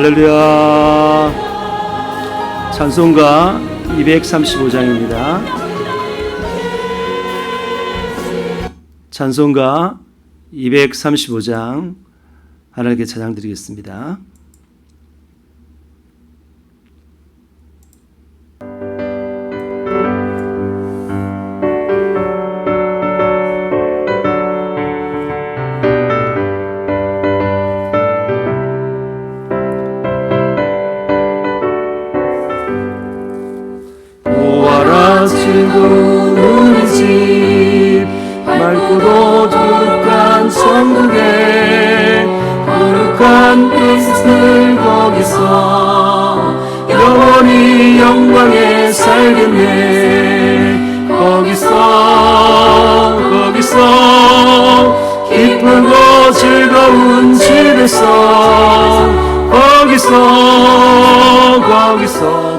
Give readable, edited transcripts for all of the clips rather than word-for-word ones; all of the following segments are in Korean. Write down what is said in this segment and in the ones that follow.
할렐루야. 찬송가 235장입니다. 찬송가 235장 하나님께 찬양드리겠습니다. 즐거운 집 맑고도 거룩한 천국에 거룩한 빛을 거기서 영원히 영광에 살겠네. 거기서 기쁘고 즐거운 집에서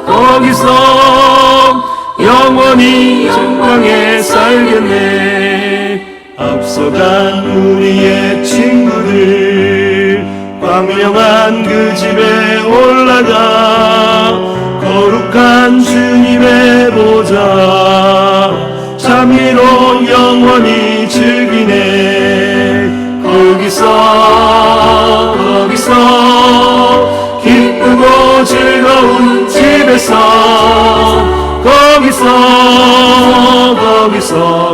거기서 영원히 영광에 살겠네. 앞서간 우리의 친구들 광명한 그 집에 올라가 거룩한 주님의 보좌 참미로 영원히 즐기네. 거기서 기쁘고 즐거운 집에서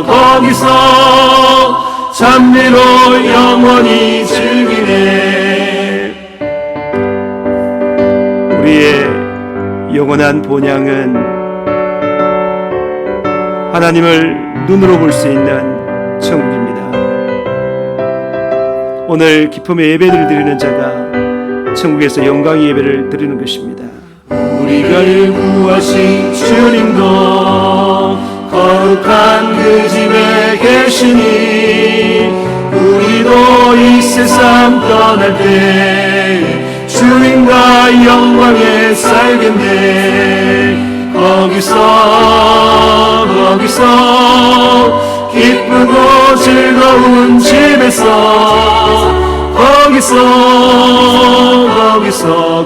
거기서 찬미로 영원히 즐기네. 우리의 영원한 본향은 하나님을 눈으로 볼 수 있는 천국입니다. 오늘 기쁨의 예배를 드리는 자가 천국에서 영광의 예배를 드리는 것입니다. 우리를 구하신 주님도 거룩한 그 집에 계시니 우리도 이 세상 떠날 때 주님과 영광에 살겠네. 거기서 기쁘고 즐거운 집에서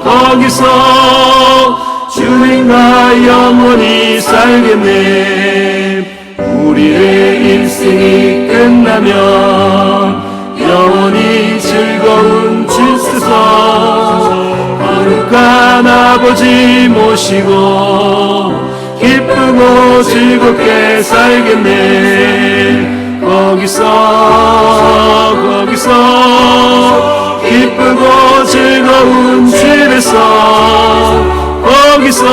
거기서 주님과 영원히 살겠네. 우리의 인생이 끝나면 영원히 즐거운 집에서 거룩한 아버지 모시고 기쁘고 즐겁게 살겠네. 거기서 기쁘고 즐거운 집에서 거기서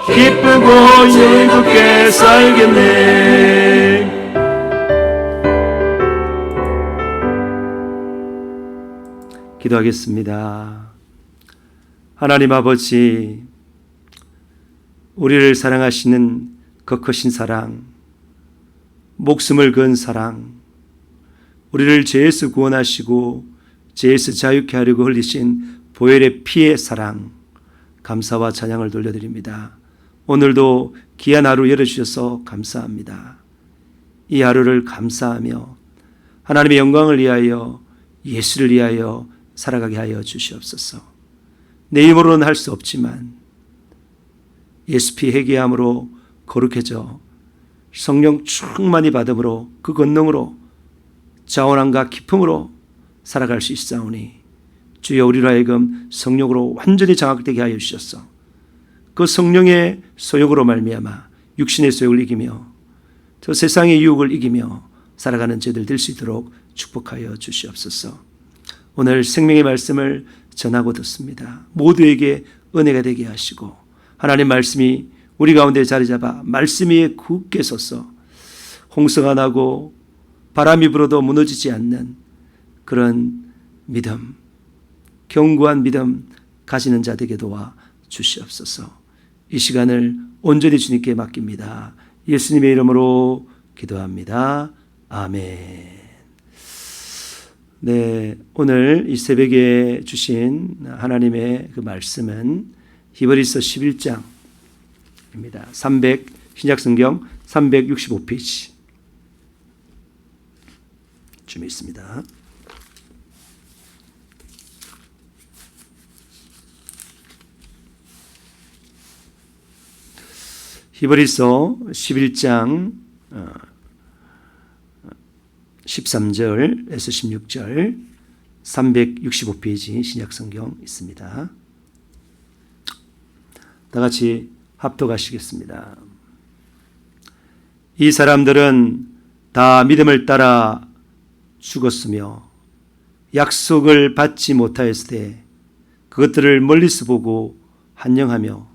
기쁘고 즐겁게 살겠네. 기도하겠습니다. 하나님 아버지, 우리를 사랑하시는 그 크신 사랑, 목숨을 건 사랑, 우리를 죄에서 구원하시고 죄에서 자유케 하려고 흘리신 보혈의 피의 사랑, 감사와 찬양을 돌려드립니다. 오늘도 귀한 하루 열어주셔서 감사합니다. 이 하루를 감사하며 하나님의 영광을 위하여, 예수를 위하여 살아가게 하여 주시옵소서. 내 힘으로는 할 수 없지만 예수 피 회개함으로 거룩해져 성령 충만히 받음으로 그 권능으로 자원함과 기쁨으로 살아갈 수 있사오니 주여 우리로 하여금 성령으로 완전히 장악되게 하여 주셔서 그 성령의 소욕으로 말미암아 육신의 소욕을 이기며 저 세상의 유혹을 이기며 살아가는 저희들 될 수 있도록 축복하여 주시옵소서. 오늘 생명의 말씀을 전하고 듣습니다. 모두에게 은혜가 되게 하시고 하나님 말씀이 우리 가운데 자리 잡아 말씀 위에 굳게 서서 홍수가 나고 바람이 불어도 무너지지 않는 그런 믿음, 견고한 믿음 가지는 자들에게 도와 주시옵소서. 이 시간을 온전히 주님께 맡깁니다. 예수님의 이름으로 기도합니다. 아멘. 네, 오늘 이 새벽에 주신 하나님의 그 말씀은 히브리서 11장입니다. 신약성경 365페이지 쯤에 있습니다. 히브리서 11장 13절에서 16절 365페이지 신약성경 있습니다. 다 같이 합독하시겠습니다. 이 사람들은 다 믿음을 따라 죽었으며 약속을 받지 못하였으되 그것들을 멀리서 보고 환영하며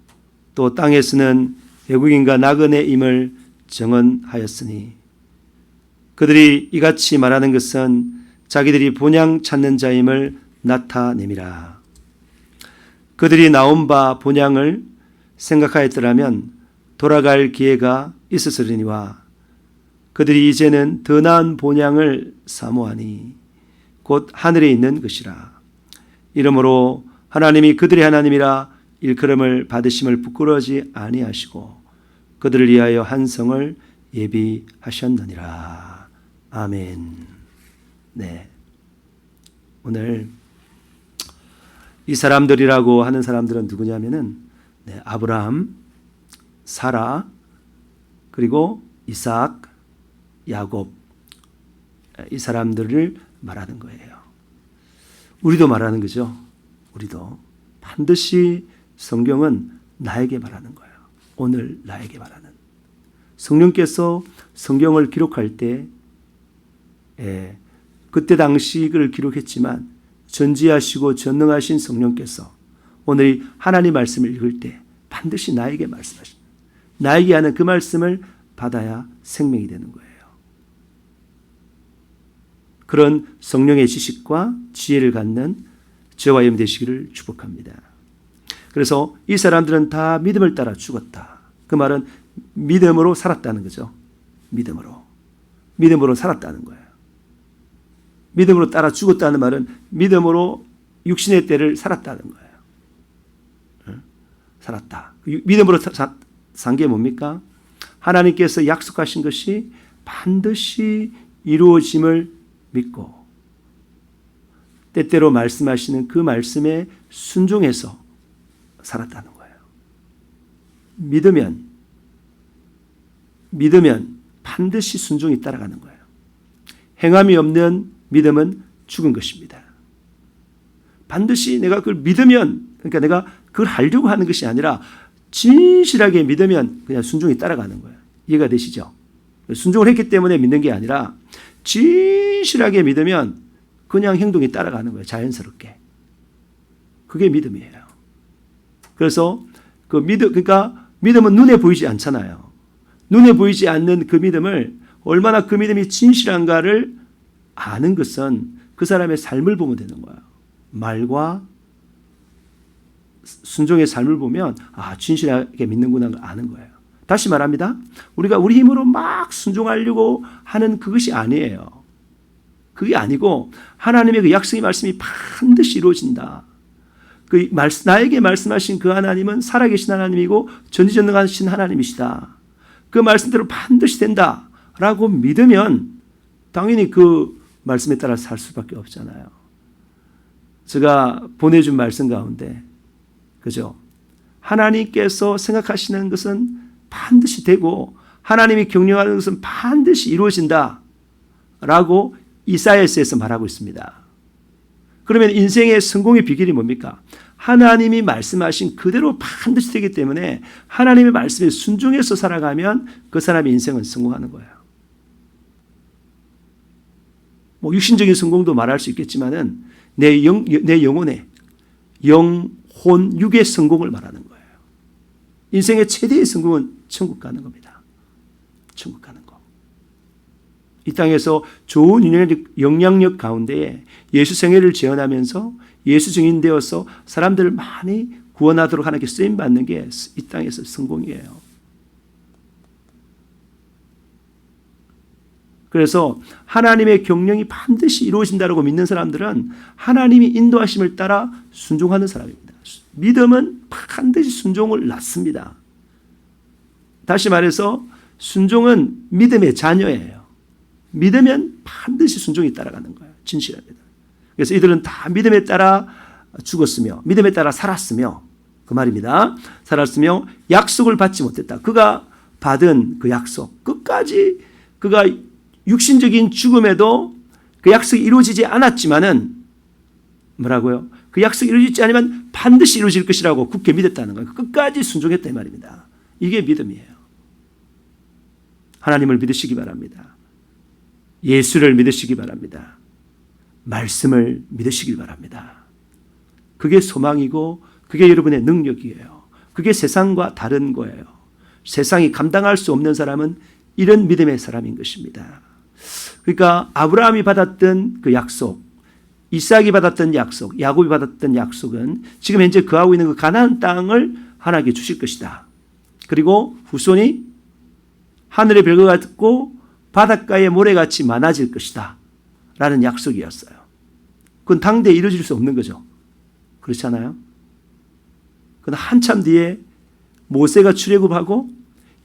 또 땅에서는 외국인과 나그네임을 정언하였으니 그들이 이같이 말하는 것은 자기들이 본향 찾는 자임을 나타내미라. 그들이 나온 바 본향을 생각하였더라면 돌아갈 기회가 있었으리니와 그들이 이제는 더 나은 본향을 사모하니 곧 하늘에 있는 것이라. 이러므로 하나님이 그들의 하나님이라 일컬음을 받으심을 부끄러워하지 아니하시고 그들을 위하여 한 성을 예비하셨느니라. 아멘. 네. 오늘 이 사람들이라고 하는 사람들은 누구냐면은 아브라함, 사라, 그리고 이삭, 야곱, 이 사람들을 말하는 거예요. 우리도 말하는 거죠. 우리도 반드시 성경은 나에게 말하는 거예요. 오늘 나에게 말하는. 성령께서 성경을 기록할 때 그때 당시 그를 기록했지만 전지하시고 전능하신 성령께서 오늘 하나님 말씀을 읽을 때 반드시 나에게 말씀하십니다. 나에게 하는 그 말씀을 받아야 생명이 되는 거예요. 그런 성령의 지식과 지혜를 갖는 저와 여러분 되시기를 축복합니다. 그래서 이 사람들은 다 믿음을 따라 죽었다. 그 말은 믿음으로 살았다는 거죠. 믿음으로 살았다는 거예요. 믿음으로 따라 죽었다는 말은 믿음으로 육신의 때를 살았다는 거예요. 살았다. 믿음으로 산 게 뭡니까? 하나님께서 약속하신 것이 반드시 이루어짐을 믿고 때때로 말씀하시는 그 말씀에 순종해서 살았다는 거예요. 믿으면 반드시 순종이 따라가는 거예요. 행함이 없는 믿음은 죽은 것입니다. 반드시 내가 그걸 믿으면, 그러니까 내가 그걸 하려고 하는 것이 아니라 진실하게 믿으면 그냥 순종이 따라가는 거예요. 이해가 되시죠? 순종을 했기 때문에 믿는 게 아니라 진실하게 믿으면 그냥 행동이 따라가는 거예요. 자연스럽게. 그게 믿음이에요. 그래서 그러니까 믿음은 눈에 보이지 않잖아요. 눈에 보이지 않는 그 믿음을 얼마나 그 믿음이 진실한가를 아는 것은 그 사람의 삶을 보면 되는 거예요. 말과 순종의 삶을 보면 진실하게 믿는구나 아는 거예요. 다시 말합니다. 우리가 우리 힘으로 막 순종하려고 하는 그것이 아니에요. 그게 아니고 하나님의 그 약속의 말씀이 반드시 이루어진다. 나에게 말씀하신 그 하나님은 살아계신 하나님이고 전지전능하신 하나님이시다. 그 말씀대로 반드시 된다라고 믿으면 당연히 그 말씀에 따라 살 수밖에 없잖아요. 제가 보내준 말씀 가운데 그죠? 하나님께서 생각하시는 것은 반드시 되고 하나님이 경영하는 것은 반드시 이루어진다 라고 이사야서에서 말하고 있습니다. 그러면 인생의 성공의 비결이 뭡니까? 하나님이 말씀하신 그대로 반드시 되기 때문에 하나님의 말씀에 순종해서 살아가면 그 사람의 인생은 성공하는 거예요. 육신적인 성공도 말할 수 있겠지만은 내 영혼의 영혼 육의 성공을 말하는 거예요. 인생의 최대의 성공은 천국 가는 겁니다. 천국 가는 거. 이 땅에서 좋은 영향력 가운데에 예수 생애를 재현하면서 예수 증인되어서 사람들을 많이 구원하도록 하나님께 쓰임받는 게 이 땅에서 성공이에요. 그래서 하나님의 경영이 반드시 이루어진다고 믿는 사람들은 하나님이 인도하심을 따라 순종하는 사람입니다. 믿음은 반드시 순종을 낳습니다. 다시 말해서 순종은 믿음의 자녀예요. 믿으면 반드시 순종이 따라가는 거예요. 진실합니다. 그래서 이들은 다 믿음에 따라 죽었으며 믿음에 따라 살았으며 그 말입니다. 살았으며 약속을 받지 못했다. 그가 받은 그 약속, 끝까지 그가 육신적인 죽음에도 그 약속이 이루어지지 않았지만은 뭐라고요? 그 약속이 이루어지지 않으면 반드시 이루어질 것이라고 굳게 믿었다는 거예요. 끝까지 순종했다 이 말입니다. 이게 믿음이에요. 하나님을 믿으시기 바랍니다. 예수를 믿으시기 바랍니다. 말씀을 믿으시기 바랍니다. 그게 소망이고 그게 여러분의 능력이에요. 그게 세상과 다른 거예요. 세상이 감당할 수 없는 사람은 이런 믿음의 사람인 것입니다. 그러니까 아브라함이 받았던 그 약속, 이삭이 받았던 약속, 야곱이 받았던 약속은 지금 현재 거하고 있는 그 가나안 땅을 하나님께 주실 것이다. 그리고 후손이 하늘의 별과 같고 바닷가의 모래같이 많아질 것이다. 라는 약속이었어요. 그건 당대에 이루어질 수 없는 거죠. 그렇지 않아요? 그러나 한참 뒤에 모세가 출애굽하고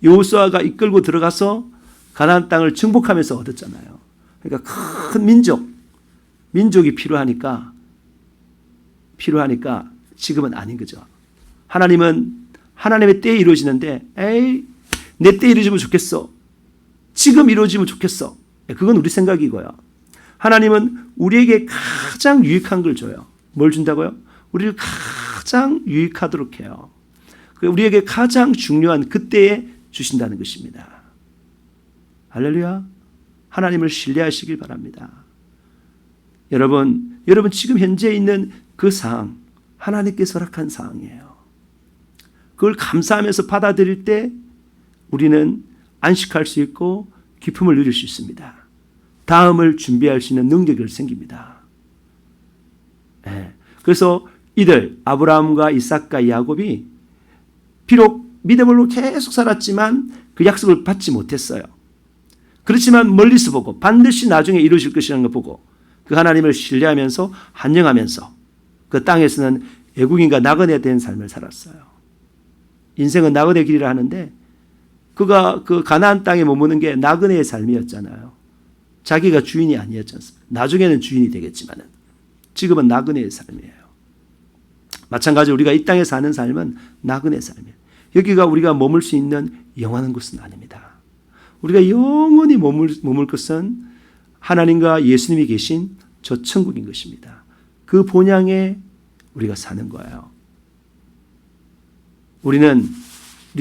여호수아가 이끌고 들어가서 가나안 땅을 정복하면서 얻었잖아요. 그러니까 큰 민족이 필요하니까 지금은 아닌 거죠. 하나님은 하나님의 때에 이루어지는데 내 때에 이루어지면 좋겠어. 지금 이루어지면 좋겠어. 그건 우리 생각이고요. 하나님은 우리에게 가장 유익한 걸 줘요. 뭘 준다고요? 우리를 가장 유익하도록 해요. 우리에게 가장 중요한 그때에 주신다는 것입니다. 할렐루야. 하나님을 신뢰하시길 바랍니다. 여러분 지금 현재 있는 그 상황, 하나님께서 허락한 상황이에요. 그걸 감사하면서 받아들일 때 우리는 안식할 수 있고 기쁨을 누릴 수 있습니다. 다음을 준비할 수 있는 능력이 생깁니다. 그래서 이들 아브라함과 이삭과 야곱이 비록 믿음으로 계속 살았지만 그 약속을 받지 못했어요. 그렇지만 멀리서 보고 반드시 나중에 이루어질 것이라는 걸 보고 그 하나님을 신뢰하면서 한영하면서 그 땅에서는 애국인과 나그네에 대한 삶을 살았어요. 인생은 나그네 길이라 하는데 그가 그 가나안 땅에 머무는 게 나그네의 삶이었잖아요. 자기가 주인이 아니었지 않습니까? 나중에는 주인이 되겠지만은 지금은 나그네의 삶이에요. 마찬가지로 우리가 이 땅에 사는 삶은 나그네 삶이에요. 여기가 우리가 머물 수 있는 영원한 곳은 아닙니다. 우리가 영원히 머물 것은 하나님과 예수님이 계신 저 천국인 것입니다. 그 본향에 우리가 사는 거예요. 우리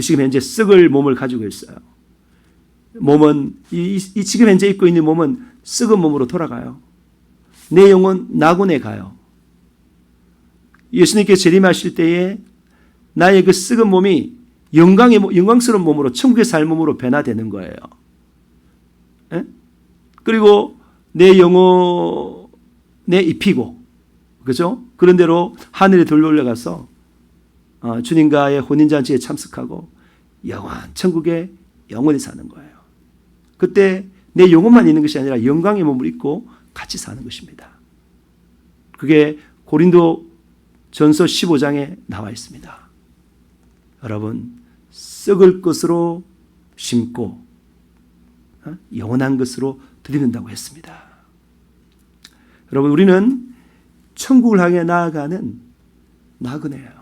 지금 현재 썩을 몸을 가지고 있어요. 몸은 이 지금 현재 입고 있는 몸은 썩은 몸으로 돌아가요. 내 영혼 나군에 가요. 예수님께서 재림하실 때에 나의 그 썩은 몸이 영광스러운 몸으로 천국의 살 몸으로 변화되는 거예요. 에? 그리고 내 영혼에 입히고, 그죠? 그런 대로 하늘에 돌려 올라가서 주님과의 혼인잔치에 참석하고 영원 천국에 영원히 사는 거예요. 그때 내 영혼만 있는 것이 아니라 영광의 몸을 입고 같이 사는 것입니다. 그게 고린도 전서 15장에 나와 있습니다. 여러분, 썩을 것으로 심고 영원한 것으로 드리는다고 했습니다. 여러분, 우리는 천국을 향해 나아가는 나그네예요.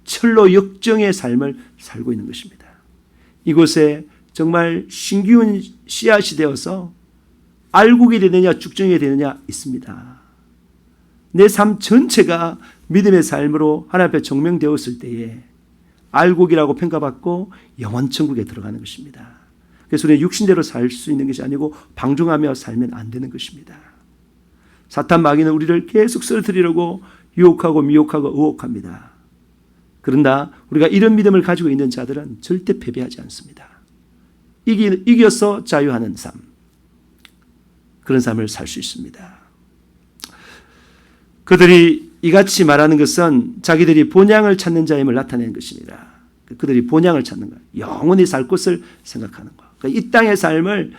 철로 역정의 삶을 살고 있는 것입니다. 이곳에 정말 신기운 씨앗이 되어서 알곡이 되느냐 죽정이 되느냐 있습니다. 내 삶 전체가 믿음의 삶으로 하나님 앞에 정명되었을 때에 알곡이라고 평가받고 영원 천국에 들어가는 것입니다. 그래서 우리는 육신대로 살 수 있는 것이 아니고 방종하며 살면 안 되는 것입니다. 사탄 마귀는 우리를 계속 쓰러뜨리려고 유혹하고 미혹하고 의혹합니다. 그런다 우리가 이런 믿음을 가지고 있는 자들은 절대 패배하지 않습니다. 이겨서 자유하는 삶, 그런 삶을 살 수 있습니다. 그들이 이같이 말하는 것은 자기들이 본향을 찾는 자임을 나타내는 것입니다. 그들이 본향을 찾는 거예요. 영원히 살 곳을 생각하는 거예요. 그러니까 이 땅의 삶을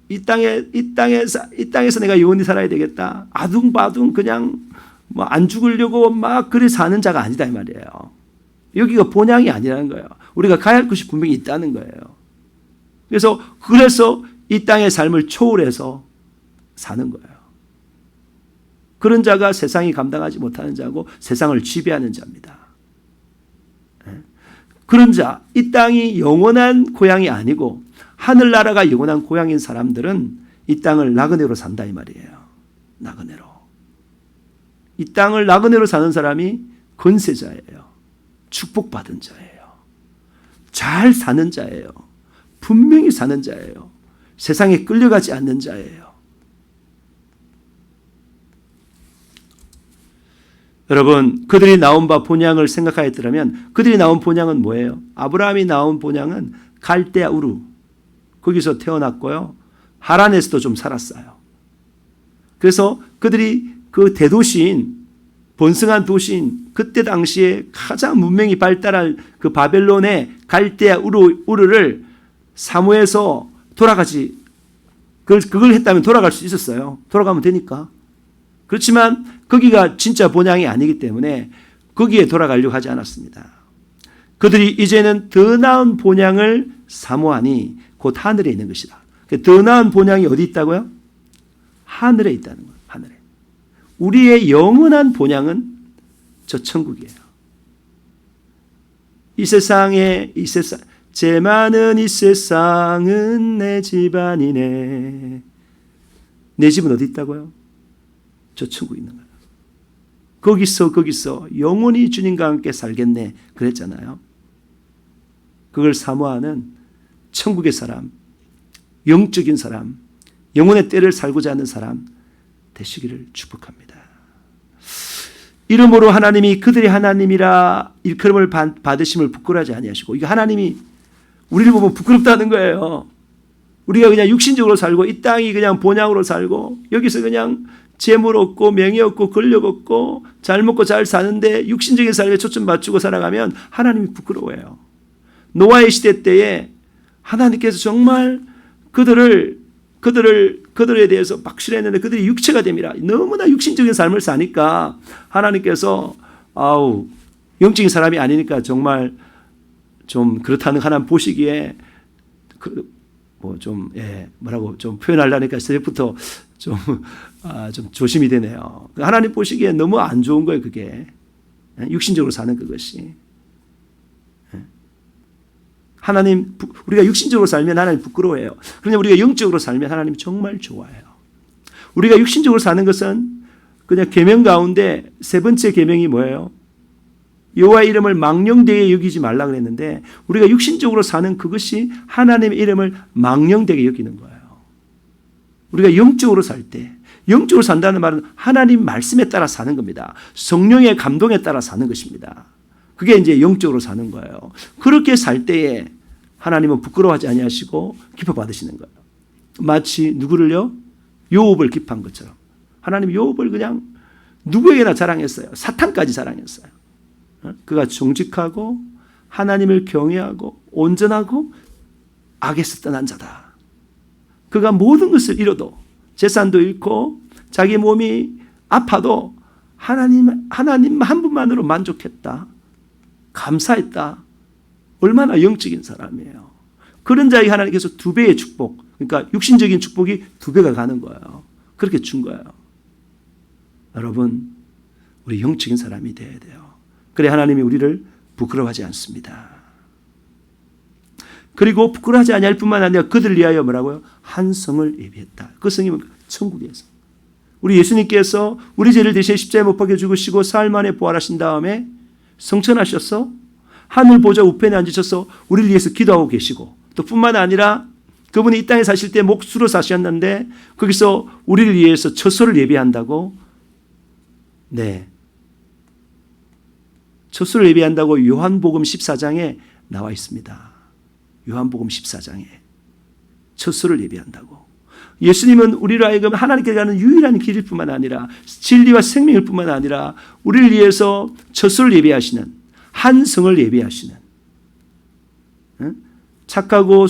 이 땅에서 내가 영원히 살아야 되겠다. 아둥바둥 그냥 안 죽으려고 그래 사는 자가 아니다 이 말이에요. 여기가 본향이 아니라는 거예요. 우리가 가야 할 것이 분명히 있다는 거예요. 그래서 이 땅의 삶을 초월해서 사는 거예요. 그런 자가 세상이 감당하지 못하는 자고 세상을 지배하는 자입니다. 그런 자, 이 땅이 영원한 고향이 아니고 하늘나라가 영원한 고향인 사람들은 이 땅을 나그네로 산다 이 말이에요. 나그네로. 이 땅을 나그네로 사는 사람이 권세자예요. 축복받은 자예요. 잘 사는 자예요. 분명히 사는 자예요. 세상에 끌려가지 않는 자예요. 여러분, 그들이 나온 바 본향을 생각하였더라면 그들이 나온 본향은 뭐예요? 아브라함이 나온 본향은 갈대아 우루. 거기서 태어났고요. 하란에서도 좀 살았어요. 그래서 그들이 그 대도시인 번성한 도시인 그때 당시에 가장 문명이 발달한 그 바벨론의 갈대아 우르를 사무해서 돌아가지 그걸 했다면 돌아갈 수 있었어요. 돌아가면 되니까. 그렇지만 거기가 진짜 본향이 아니기 때문에 거기에 돌아가려고 하지 않았습니다. 그들이 이제는 더 나은 본향을 사모하니 곧 하늘에 있는 것이다. 더 나은 본향이 어디 있다고요? 하늘에 있다는 거예요. 하늘에. 우리의 영원한 본향은 저 천국이에요. 이 세상 죄 많은 이 세상은 내 집 아니네. 내 집은 어디 있다고요? 저 천국에 있는 거예요. 거기서 영원히 주님과 함께 살겠네 그랬잖아요. 그걸 사모하는 천국의 사람, 영적인 사람, 영혼의 때를 살고자 하는 사람 되시기를 축복합니다. 이러므로 하나님이 그들이 하나님이라 일컬음을 받으심을 부끄러워하지 아니하시고, 이게 하나님이 우리를 보면 부끄럽다는 거예요. 우리가 그냥 육신적으로 살고 이 땅이 그냥 본향으로 살고 여기서 그냥 재물 얻고 명예 얻고 권력 얻고 잘 먹고 잘 사는데 육신적인 삶에 초점 맞추고 살아가면 하나님이 부끄러워해요. 노아의 시대 때에 하나님께서 정말 그들에 대해서 막 싫어했는데 그들이 육체가 됨이라. 너무나 육신적인 삶을 사니까 하나님께서 영적인 사람이 아니니까 정말 좀 그렇다는 하나님 보시기에 뭐라고 좀 표현하려니까 새벽부터 좀 조심이 되네요. 하나님 보시기에 너무 안 좋은 거예요, 그게. 육신적으로 사는 그것이. 하나님, 우리가 육신적으로 살면 하나님 부끄러워해요. 그런데 우리가 영적으로 살면 하나님 정말 좋아해요. 우리가 육신적으로 사는 것은 그냥 계명 가운데 세 번째 계명이 뭐예요? 여호와의 이름을 망령되게 여기지 말라 그랬는데 우리가 육신적으로 사는 그것이 하나님의 이름을 망령되게 여기는 거예요. 우리가 영적으로 살 때, 영적으로 산다는 말은 하나님 말씀에 따라 사는 겁니다. 성령의 감동에 따라 사는 것입니다. 그게 이제 영적으로 사는 거예요. 그렇게 살 때에 하나님은 부끄러워하지 아니하시고 기뻐 받으시는 거예요. 마치 누구를요? 요업을 기뻐한 것처럼. 하나님 요업을 그냥 누구에게나 자랑했어요. 사탄까지 자랑했어요. 그가 정직하고 하나님을 경외하고 온전하고 악에서 떠난 자다. 그가 모든 것을 잃어도 재산도 잃고 자기 몸이 아파도 하나님 한 분만으로 만족했다. 감사했다. 얼마나 영적인 사람이에요. 그런 자에게 하나님께서 2배의 축복, 그러니까 육신적인 축복이 2배가 가는 거예요. 그렇게 준 거예요. 여러분, 우리 영적인 사람이 돼야 돼요. 그래 하나님이 우리를 부끄러워하지 않습니다. 그리고 부끄러워하지 아니할 뿐만 아니라 그들을 위하여 뭐라고요? 한 성을 예비했다. 그 성이 천국에서. 우리 예수님께서 우리 죄를 대신 십자가에 못 박혀 죽으시고 사흘 만에 부활하신 다음에 성천하셔서 하늘 보좌 우편에 앉으셔서 우리를 위해서 기도하고 계시고, 또 뿐만 아니라 그분이 이 땅에 사실 때 목수로 사셨는데 거기서 우리를 위해서 처소를 예비한다고, 처소를 예비한다고 요한복음 14장에 나와 있습니다. 요한복음 14장에 처소를 예비한다고. 예수님은 우리로 하여금 하나님께 가는 유일한 길일 뿐만 아니라 진리와 생명일 뿐만 아니라 우리를 위해서 처소를 예비하시는, 한 성을 예비하시는, 착하고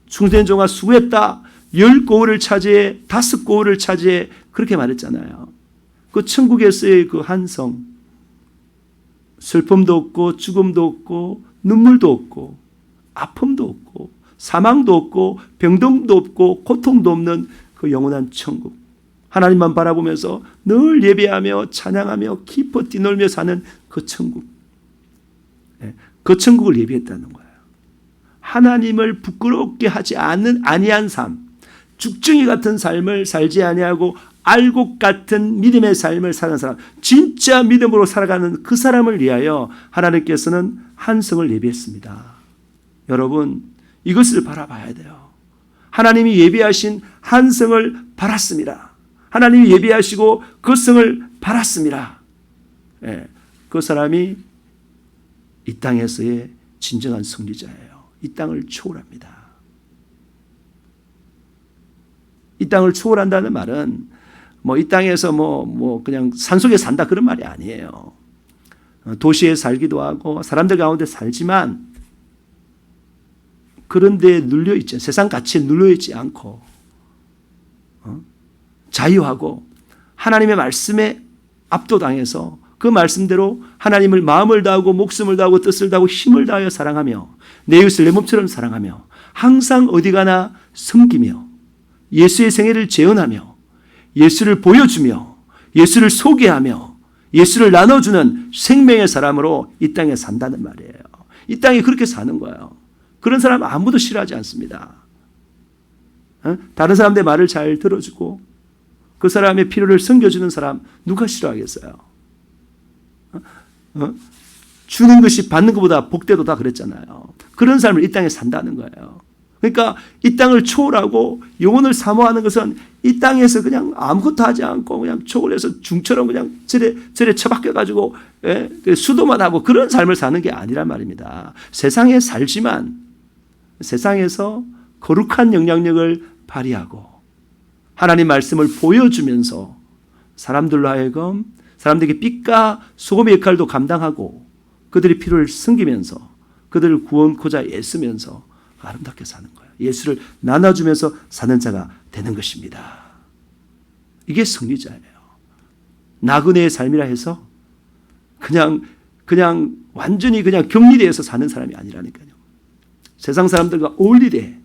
충성된 종아 수고했다. 10고을을 차지해 5고을을 차지해 그렇게 말했잖아요. 그 천국에서의 그 한 성, 슬픔도 없고 죽음도 없고 눈물도 없고 아픔도 없고 사망도 없고 병동도 없고 고통도 없는 그 영원한 천국, 하나님만 바라보면서 늘 예배하며 찬양하며 기뻐 뛰놀며 사는 그 천국, 그 천국을 예비했다는 거예요. 하나님을 부끄럽게 하지 아니한 삶, 죽증이 같은 삶을 살지 아니하고 알곡 같은 믿음의 삶을 사는 사람, 진짜 믿음으로 살아가는 그 사람을 위하여 하나님께서는 한성을 예비했습니다. 여러분, 이것을 바라봐야 돼요. 하나님이 예비하신 한성을 바랐습니다. 하나님이 예비하시고 그 성을 바랐습니다. 예, 그 사람이 이 땅에서의 진정한 승리자예요. 이 땅을 초월합니다. 이 땅을 초월한다는 말은 이 땅에서 그냥 산속에 산다 그런 말이 아니에요. 도시에 살기도 하고 사람들 가운데 살지만 그런 데에 눌려있지, 세상 가치에 눌려있지 않고 자유하고 하나님의 말씀에 압도당해서 그 말씀대로 하나님을 마음을 다하고 목숨을 다하고 뜻을 다하고 힘을 다하여 사랑하며 내 이웃을 내 몸처럼 사랑하며 항상 어디 가나 섬기며 예수의 생애를 재현하며 예수를 보여주며 예수를 소개하며 예수를 나눠주는 생명의 사람으로 이 땅에 산다는 말이에요. 이 땅에 그렇게 사는 거예요. 그런 사람 아무도 싫어하지 않습니다. 다른 사람들의 말을 잘 들어주고 그 사람의 필요를 섬겨주는 사람 누가 싫어하겠어요? 주는 것이 받는 것보다 복되도다 그랬잖아요. 그런 삶을 이 땅에 산다는 거예요. 그러니까 이 땅을 초월하고 영혼을 사모하는 것은 이 땅에서 그냥 아무것도 하지 않고 그냥 초월해서 중처럼 그냥 절에 처박혀가지고 수도만 하고 그런 삶을 사는 게 아니란 말입니다. 세상에 살지만 세상에서 거룩한 영향력을 발휘하고 하나님 말씀을 보여주면서 사람들로 하여금 사람들에게 빛과 소금의 역할도 감당하고 그들의 필요를 섬기면서 그들을 구원코자 애쓰면서 아름답게 사는 거예요. 예수를 나눠주면서 사는 자가 되는 것입니다. 이게 승리자예요. 나그네의 삶이라 해서 그냥 완전히 그냥 격리되어서 사는 사람이 아니라니까요. 세상 사람들과 어울리되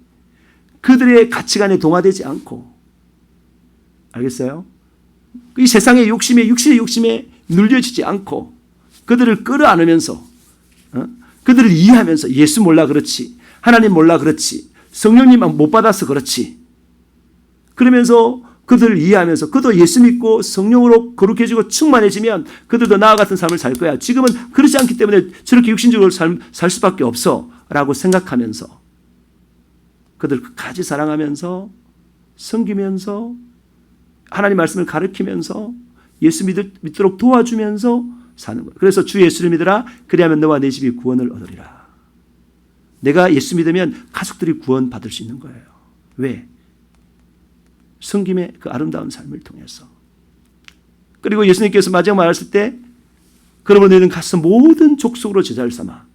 그들의 가치관에 동화되지 않고, 알겠어요? 이 세상의 욕심에 육신의 욕심에 눌려지지 않고 그들을 끌어안으면서 그들을 이해하면서 예수 몰라 그렇지, 하나님 몰라 그렇지, 성령님 못 받아서 그렇지, 그러면서 그들을 이해하면서 그도 예수 믿고 성령으로 거룩해지고 충만해지면 그들도 나와 같은 삶을 살 거야. 지금은 그렇지 않기 때문에 저렇게 육신적으로 살 수밖에 없어 라고 생각하면서 그들을 끝까지 사랑하면서 섬기면서 하나님 말씀을 가르치면서 예수 믿도록 도와주면서 사는 거예요. 그래서 주 예수를 믿으라 그리하면 너와 내 집이 구원을 얻으리라. 내가 예수 믿으면 가족들이 구원받을 수 있는 거예요. 왜? 성김의 그 아름다운 삶을 통해서. 그리고 예수님께서 마지막 말하실 때 그러면 너희는 가서 모든 족속으로 제자를 삼아.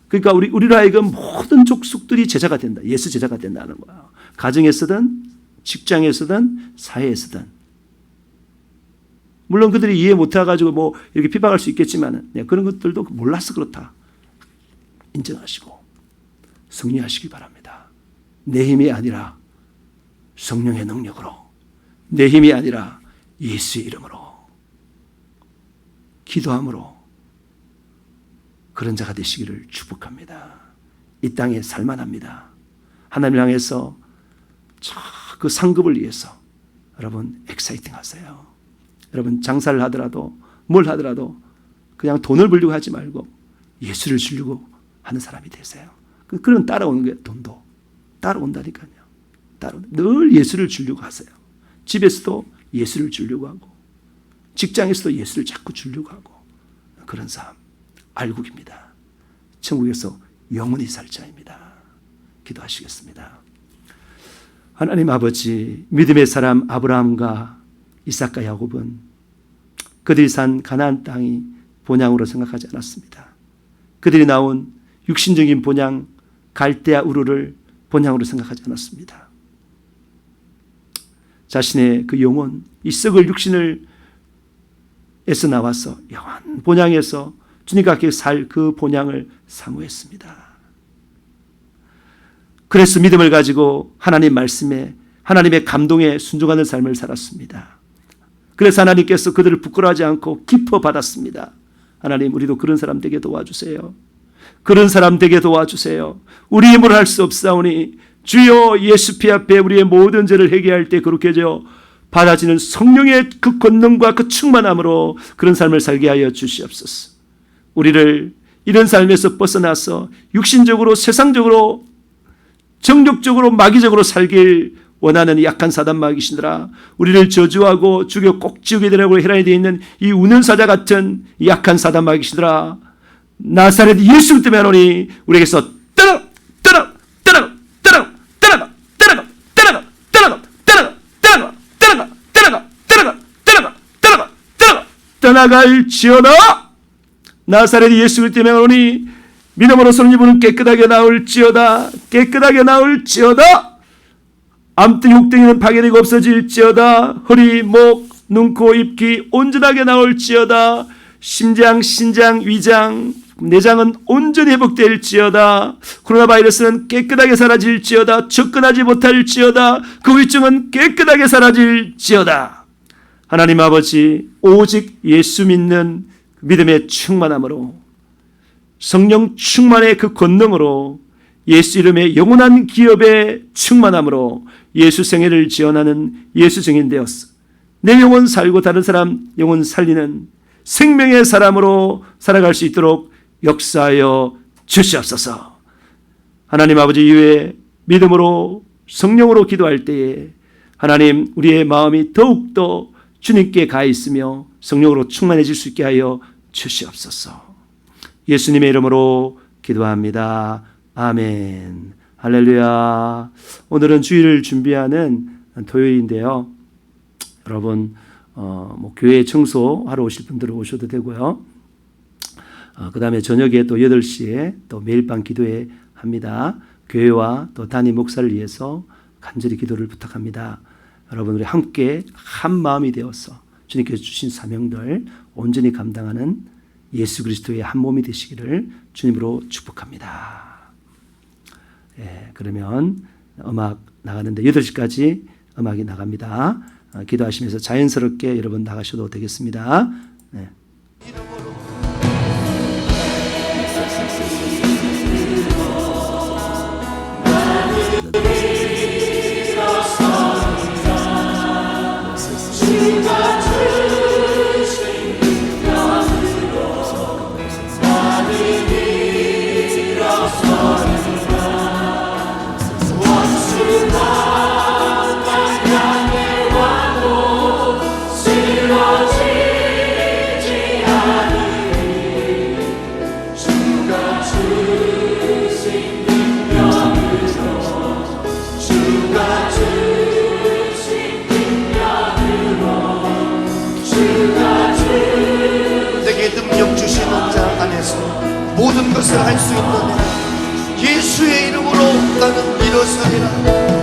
그러니까 우리로 하여금 모든 족속들이 제자가 된다. 예수 제자가 된다는 거야. 가정에서든 직장에서든 사회에서든. 물론 그들이 이해 못해가지고 이렇게 비방할 수 있겠지만 그런 것들도 몰라서 그렇다. 인정하시고 승리하시기 바랍니다. 내 힘이 아니라 성령의 능력으로, 내 힘이 아니라 예수의 이름으로 기도함으로 그런 자가 되시기를 축복합니다. 이 땅에 살만합니다. 하나님을 향해서 그 상급을 위해서 여러분 엑사이팅 하세요. 여러분 장사를 하더라도 뭘 하더라도 그냥 돈을 벌려고 하지 말고 예수를 주려고 하는 사람이 되세요. 그런 따라오는 게 돈도 따라온다니까요. 늘 예수를 주려고 하세요. 집에서도 예수를 주려고 하고 직장에서도 예수를 자꾸 주려고 하고 그런 삶 알국입니다. 천국에서 영원히 살 자입니다. 기도하시겠습니다. 하나님 아버지, 믿음의 사람 아브라함과 이삭과 야곱은 그들이 산 가나안 땅이 본향으로 생각하지 않았습니다. 그들이 나온 육신적인 본향 갈대아 우르를 본향으로 생각하지 않았습니다. 자신의 그 영혼, 이 썩을 육신을 에서 나와서 영원 본향에서 주님과 함께 살 그 본향을 사모했습니다. 그래서 믿음을 가지고 하나님 말씀에 하나님의 감동에 순종하는 삶을 살았습니다. 그래서 하나님께서 그들을 부끄러워하지 않고 기뻐 받았습니다. 하나님, 우리도 그런 사람 되게 도와주세요. 그런 사람 되게 도와주세요. 우리 힘으로 할 수 없사오니 주여, 예수 피 앞에 우리의 모든 죄를 회개할 때 그렇게 져 받아지는 성령의 그 권능과 그 충만함으로 그런 삶을 살게 하여 주시옵소서. 우리를 이런 삶에서 벗어나서 육신적으로, 세상적으로, 정욕적으로, 마귀적으로 살길 원하는 약한 사단 마귀신들아, 우리를 저주하고 죽여 꼭 지우게 되라고 혈안이 되어 있는 이 우는 사자 같은 약한 사단 마귀신들아, 나사렛 예수 때문에 하노니 우리에게서 떠나가, 떠나가, 떠나가, 떠나가, 떠나가, 떠나가, 떠나가, 떠나가, 떠나가, 떠나가, 떠나가, 떠나가, 떠나가, 떠나가, 떠나가, 떠나갈지어다. 나사렛 예수 때문에 하노니 믿음으로서는 이분은 깨끗하게 나올지어다. 깨끗하게 나올지어다. 암뜨 육등이는 파괴되고 없어질지어다. 허리, 목, 눈, 코, 입, 귀 온전하게 나올지어다. 심장, 신장, 위장, 내장은 온전히 회복될지어다. 코로나 바이러스는 깨끗하게 사라질지어다. 접근하지 못할지어다. 그 위증은 깨끗하게 사라질지어다. 하나님 아버지, 오직 예수 믿는 믿음의 충만함으로, 성령 충만의 그 권능으로, 예수 이름의 영원한 기업의 충만함으로 예수 생애를 지원하는 예수 증인 되었어. 내 영혼 살고 다른 사람 영혼 살리는 생명의 사람으로 살아갈 수 있도록 역사하여 주시옵소서. 하나님 아버지, 이외에 믿음으로 성령으로 기도할 때에 하나님, 우리의 마음이 더욱더 주님께 가 있으며 성령으로 충만해질 수 있게 하여 주시옵소서. 예수님의 이름으로 기도합니다. 아멘. 할렐루야. 오늘은 주일을 준비하는 토요일인데요. 여러분, 교회 청소하러 오실 분들은 오셔도 되고요. 그 다음에 저녁에 또 8시에 또 매일 밤 기도회 합니다. 교회와 또 담임 목사를 위해서 간절히 기도를 부탁합니다. 여러분, 우리 함께 한 마음이 되어서 주님께서 주신 사명들 온전히 감당하는 예수 그리스도의 한 몸이 되시기를 주님으로 축복합니다. 그러면 음악 나가는데 8시까지 음악이 나갑니다. 기도하시면서 자연스럽게 여러분 나가셔도 되겠습니다. 네. 모든 것을 할 수 있는 예수의 이름으로 나는 일어서리라.